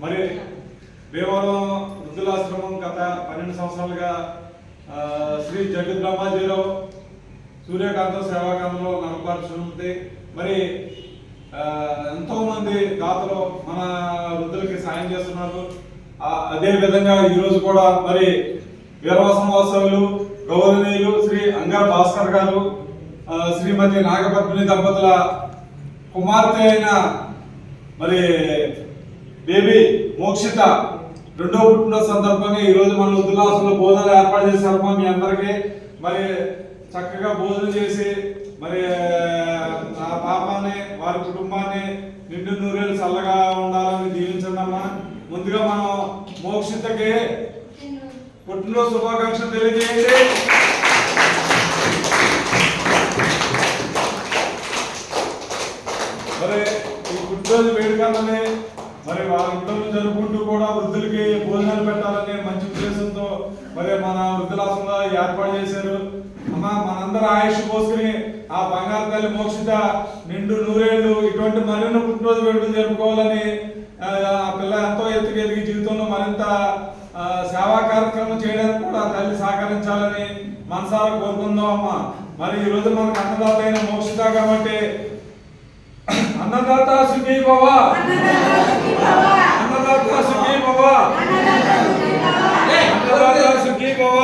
మరి భీమవరం వృద్ధులాశ్రమం గత 12 సంవత్సరాలుగా శ్రీ జగత్ బ్రహ్మాజీరావు సూర్యకాంతం సేవాకాంతంలో నడపడుతుంది. మరి ఎంతో మంది దాతలు మన వృద్ధులకి సాయం చేస్తున్నారు. అదే విధంగా ఈరోజు కూడా మరి వీరవాసం వాస్తవులు గౌరవనీయులు శ్రీ అంగార్ భాస్కర్ గారు శ్రీమతి నాగపద్మిని దంపతుల కుమార్తె అయిన మరి బేబీ మోక్షిత 2వ పుట్టినరోజు సందర్భంగా ఈరోజు మన వృద్ధులాశ్రమంలో భోజనాలు ఏర్పాటు చేశారు. మీ అందరికీ మరి చక్కగా భోజనం చేసి మరి ఆ పాపాన్ని వారి కుటుంబాన్ని నిండు నూరేళ్ళు చల్లగా ఉండాలని దీవించండి అమ్మా. ముందుగా మనం మోక్షితకి పుట్టినరోజు శుభాకాంక్షలు తెలియజేయండి. మరి ఈ పుట్టినరోజు వేడుకలని మరి వాళ్ళ ఇంట్లో జరుపుకుంటూ కూడా వృద్ధులకి భోజనాలు పెట్టాలని మంచి ఉద్దేశంతో మరి మన వృద్ధులాశ్రమంలో ఏర్పాటు చేశారు. అమ్మా మనందరూ ఆయుష్ పోసుకుని ఆ బంగారు తల్లి మోక్షిత నిండు నూరేళ్లు ఇటువంటి మరిన్ని పుట్టినరోజు వేడుకలు జరుపుకోవాలని ఆ పిల్ల ఎంతో ఎత్తుకు ఎదిగి జీవితంలో మరింత సేవా కార్యక్రమం చేయడానికి కూడా తల్లి సహకరించాలని మనసారా కోరుకుందాం అమ్మా. మరి ఈ రోజు మనకు అన్నదాత అయిన మోక్షిత కాబట్టి అన్నదాత సుఖీ భవ, అన్నదాత సుఖీ భవ, అన్నదాత సుఖీ భవ.